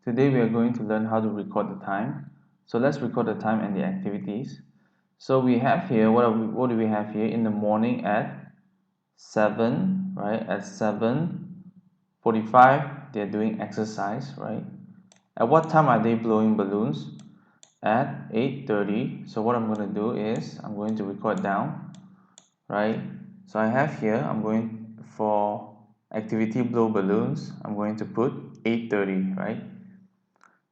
Today we are going to learn how to record the time. So let's record the time and the activities. So we have here, what do we have here? In the morning at 7, right? At 7:45, they're doing exercise, right? At what time are they blowing balloons? At 8:30. So what I'm going to do is I'm going to record down, right? So I have here, I'm going for activity blow balloons, I'm going to put 8:30, right?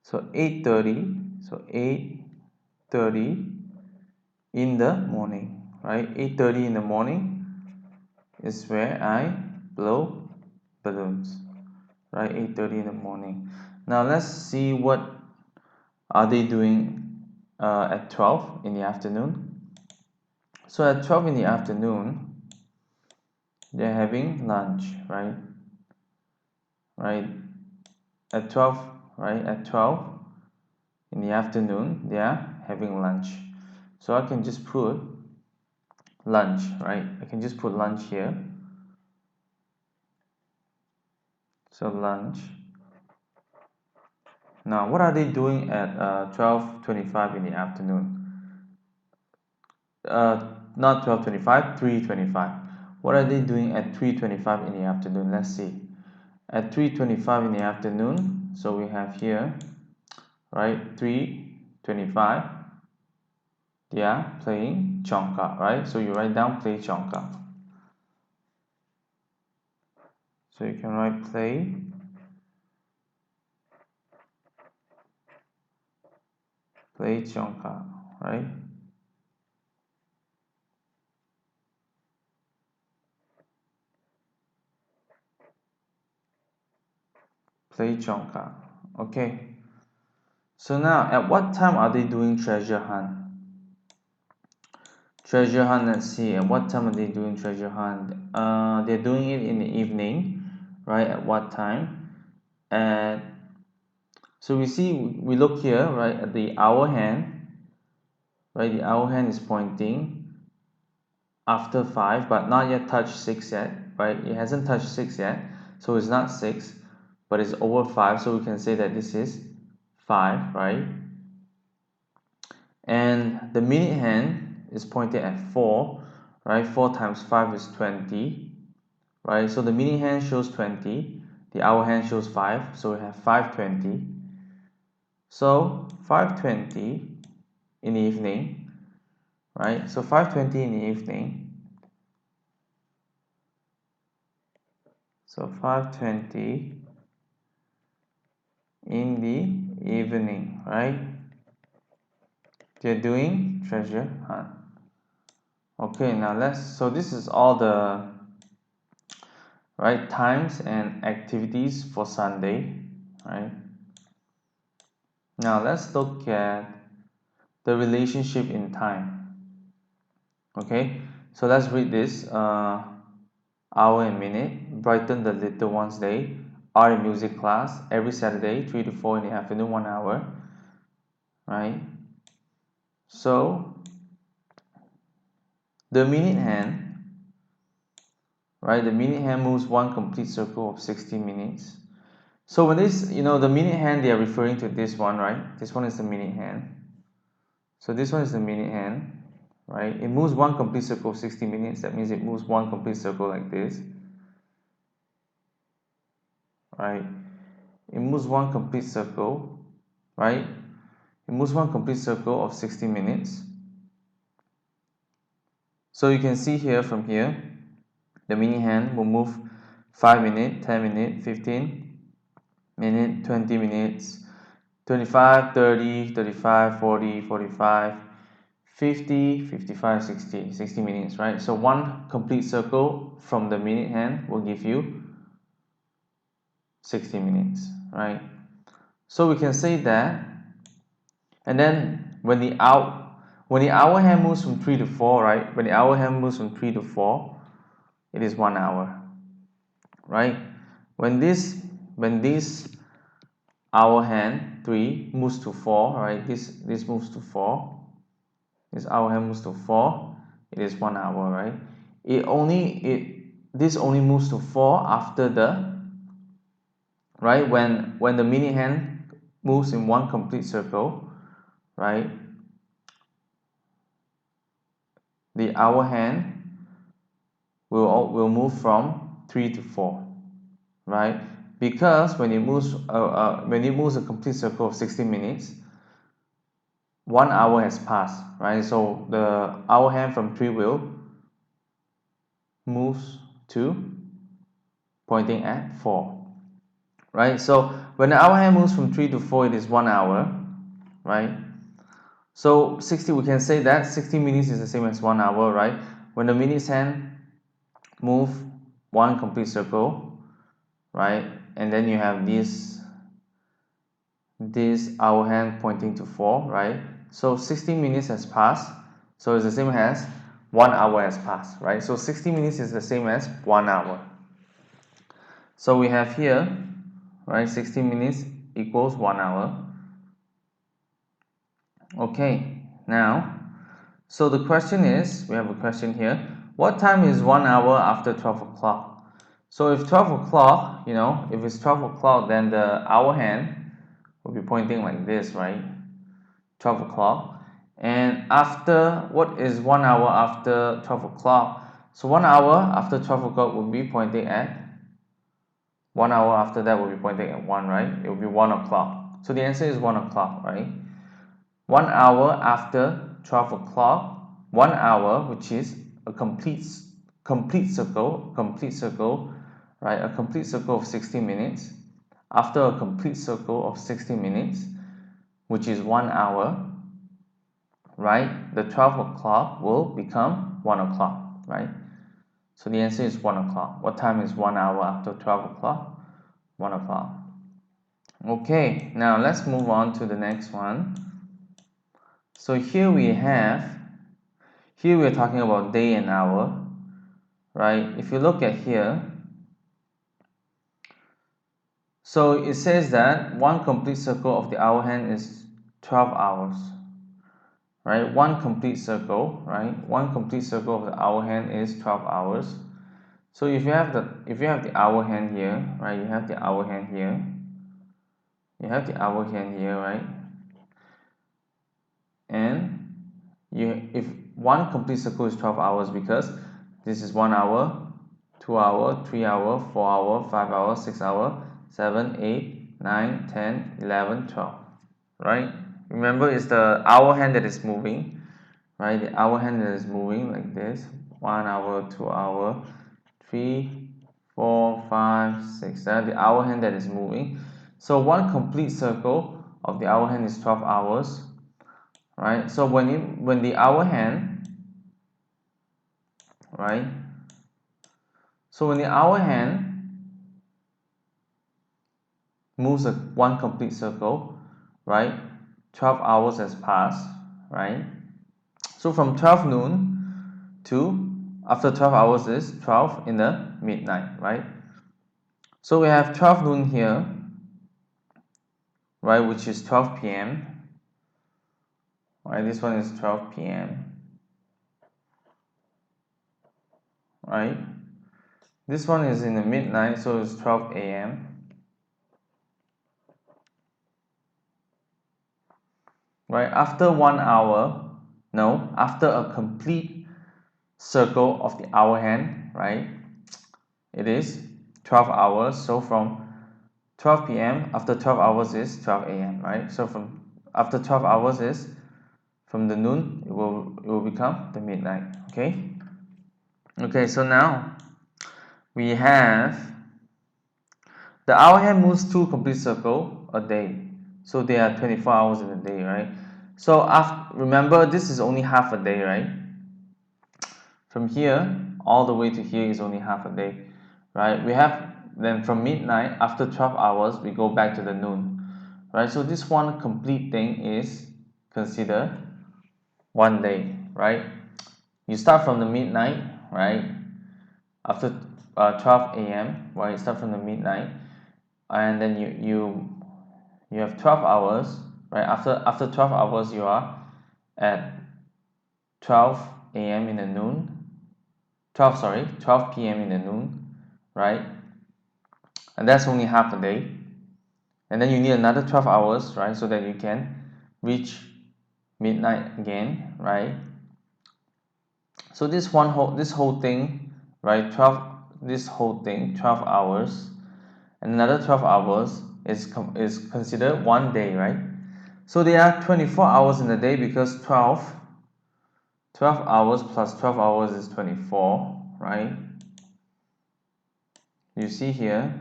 So 8:30, so 8:30 in the morning, right? 8:30 in the morning is where I blow balloons, right? 8:30 in the morning. Now let's see what are they doing at 12 in the afternoon. So at 12 in the afternoon, they're having lunch, right? Right? At 12, right? At 12 in the afternoon, they are having lunch. So I can just put lunch, right? I can just put lunch here. So lunch. Now, what are they doing at 12:25 in the afternoon? Not 12:25, 3:25. What are they doing at 3:25 in the afternoon? Let's see. At 3:25 in the afternoon, so we have here, right? 3:25. They are playing Chongka, right? So you write down play Chongka. So you can write play Chongka, right? Play Chongka. Okay. So now, at what time are they doing treasure hunt? Treasure hunt, let's see, at what time are they doing treasure hunt? They're doing it in the evening, right? At what time? And so we look here, right, at the hour hand, right? The hour hand is pointing after 5, but not yet touched 6 yet, right? It hasn't touched 6 yet, so it's not 6, but it's over 5, so we can say that this is 5, right? And the minute hand is pointed at 4, right? 4 times 5 is 20, right? So the minute hand shows 20, the hour hand shows 5, so we have 5:20. So 5:20 in the evening, right? So 5:20 in the evening. So 5:20 in the evening, right? They're doing treasure hunt. Okay, now so this is all the right times and activities for Sunday, right? Now let's look at the relationship in time. Okay, so let's read this. Hour and minute. Brighten the little one's day. Art and music class every Saturday, 3 to 4 in the afternoon, 1 hour. Right. So the minute hand, right? The minute hand moves one complete circle of 60 minutes. So when this, the minute hand, they are referring to this one, right? This one is the minute hand. So this one is the minute hand, right? It moves one complete circle of 60 minutes. That means it moves one complete circle like this, right? It moves one complete circle, right? It moves one complete circle of 60 minutes. So you can see here from here, the minute hand will move 5 minutes, 10 minutes, 15 minutes, 20 minutes, 25, 30, 35, 40, 45, 50, 55, 60 minutes, right? So one complete circle from the minute hand will give you 60 minutes, right? So we can say that, and then when the hour hand moves from 3 to 4, right? When the hour hand moves from 3 to 4, it is 1 hour, right? When this hour hand 3 moves to 4, right? This moves to 4. This hour hand moves to 4. It is 1 hour, right? This only moves to 4 after the, right, when the minute hand moves in one complete circle, right, the hour hand will move from 3 to 4, right? Because when it moves a complete circle of 60 minutes, 1 hour has passed, right? So the hour hand from 3 will moves to pointing at 4, right? So when the hour hand moves from 3 to 4, it is 1 hour, right? So 60, we can say that 60 minutes is the same as 1 hour, right? When the minutes hand move one complete circle, right, and then you have this hour hand pointing to 4, right? So 60 minutes has passed, so it's the same as 1 hour has passed, right? So 60 minutes is the same as 1 hour. So we have here, right, 60 minutes equals 1 hour. Okay, now, so the question is, we have a question here, what time is 1 hour after 12 o'clock? So if 12 o'clock, if it's 12 o'clock, then the hour hand will be pointing like this, right? 12 o'clock. And after, what is 1 hour after 12 o'clock? So 1 hour after 12 o'clock will be pointing at, 1 hour after that will be pointing at 1, right? It will be 1 o'clock. So the answer is 1 o'clock, right? 1 hour after 12 o'clock, 1 hour, which is a complete circle, right? A complete circle of 60 minutes. After a complete circle of 60 minutes, which is 1 hour, right? The 12 o'clock will become 1 o'clock, right? So the answer is 1 o'clock. What time is 1 hour after 12 o'clock? 1 o'clock. Okay, now let's move on to the next one. So here we are talking about day and hour, right? If you look at here, so it says that one complete circle of the hour hand is 12 hours, right? One complete circle, right? One complete circle of the hour hand is 12 hours. So if you have the hour hand here, right? You have the hour hand here. You have the hour hand here, right? And if one complete circle is 12 hours, because this is 1 hour, 2 hour, 3 hour, 4 hour, 5 hour, 6 hour, 7, 8, 9, 10, 11, 12, right? Remember, it's the hour hand that is moving, right? The hour hand that is moving like this. 1 hour, 2 hour, 3, 4, 5, 6, 7. The hour hand that is moving. So one complete circle of the hour hand is 12 hours, right? So when the hour hand, right? So when the hour hand moves one complete circle, right? 12 hours has passed, right? So from 12 noon to after 12 hours is 12 in the midnight, right? So we have 12 noon here, right, which is 12 p.m. Right, this one is 12 p.m. right? This one is in the midnight, so it's 12 a.m. right? After 1 hour, no, after a complete circle of the hour hand, right? It is 12 hours. So from 12 p.m. after 12 hours is 12 a.m. right? So from after 12 hours is from the noon, it will become the midnight. Okay, so now we have the hour hand moves 2 complete circle a day, so there are 24 hours in a day, right? So remember, this is only half a day, right? From here all the way to here is only half a day, right? We have then from midnight, after 12 hours, we go back to the noon, right? So this one complete thing is considered 1 day, right? You start from the midnight, right? After 12 a.m., right? You start from the midnight, and then you have 12 hours, right? After 12 hours, you are at 12 a.m. in the noon. 12 p.m. in the noon, right? And that's only half a day, and then you need another 12 hours, right, so that you can reach midnight again, right? So this whole thing, right, 12 hours, and another 12 hours is considered one day, right? So there are 24 hours in a day because 12 hours plus 12 hours is 24, right? You see here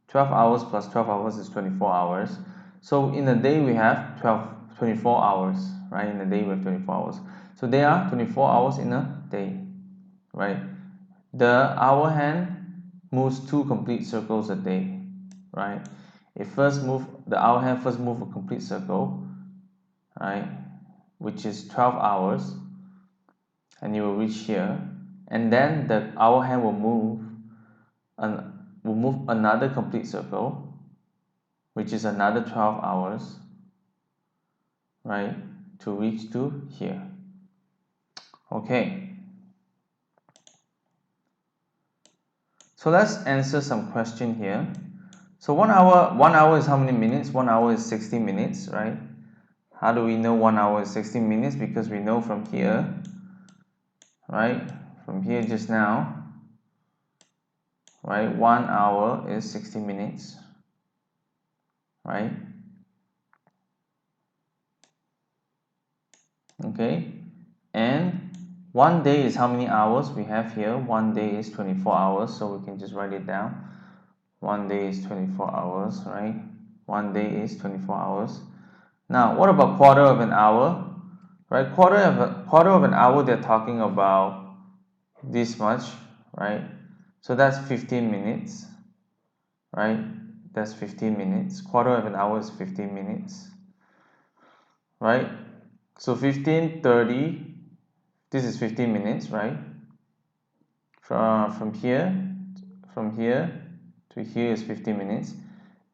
12 hours plus 12 hours is 24 hours. So in a day we have 24 hours, right? In a day we have 24 hours. So there are 24 hours in a day, right? The hour hand moves 2 complete circles a day, right? The hour hand first move a complete circle, right? Which is 12 hours, and you will reach here, and then the hour hand will move another complete circle, which is another 12 hours, right, to reach to here. Okay, so let's answer some question here. So 1 hour is how many minutes? 1 hour is 60 minutes, right? How do we know 1 hour is 60 minutes? Because we know from here, right, from here just now, right, 1 hour is 60 minutes, right? Okay, and 1 day is how many hours we have here? 1 day is 24 hours, so we can just write it down. 1 day is 24 hours, right? 1 day is 24 hours. Now, what about quarter of an hour? Right, quarter of an hour, they're talking about this much, right? So that's 15 minutes, right? That's 15 minutes. Quarter of an hour is 15 minutes, right? So 15, 30, this is 15 minutes, right? From here to here is 15 minutes,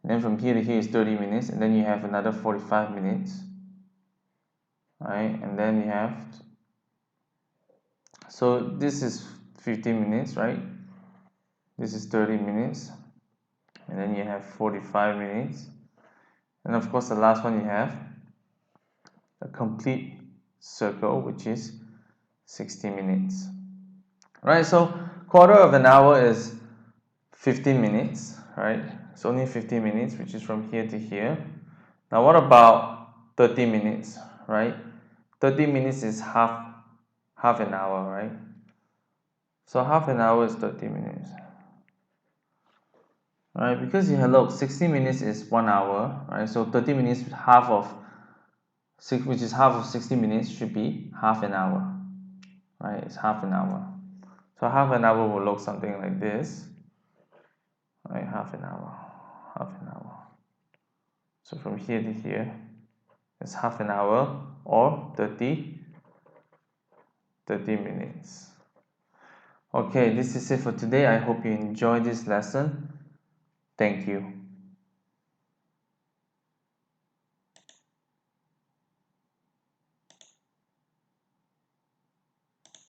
and then from here to here is 30 minutes, and then you have another 45 minutes, right? And then you have, so this is 15 minutes, right? This is 30 minutes, and then you have 45 minutes, and of course the last one you have a complete circle, which is 60 minutes, right? So quarter of an hour is 15 minutes, right? It's only 15 minutes, which is from here to here. Now what about 30 minutes, right? 30 minutes is half an hour, right? So half an hour is 30 minutes. Right, because you have, look, 60 minutes is 1 hour, right? So 30 minutes, which is half of 60 minutes, should be half an hour, right? It's half an hour. So half an hour will look something like this, right? Half an hour. So from here to here is half an hour, or 30 minutes. Okay, this is it for today. I hope you enjoyed this lesson. Thank you.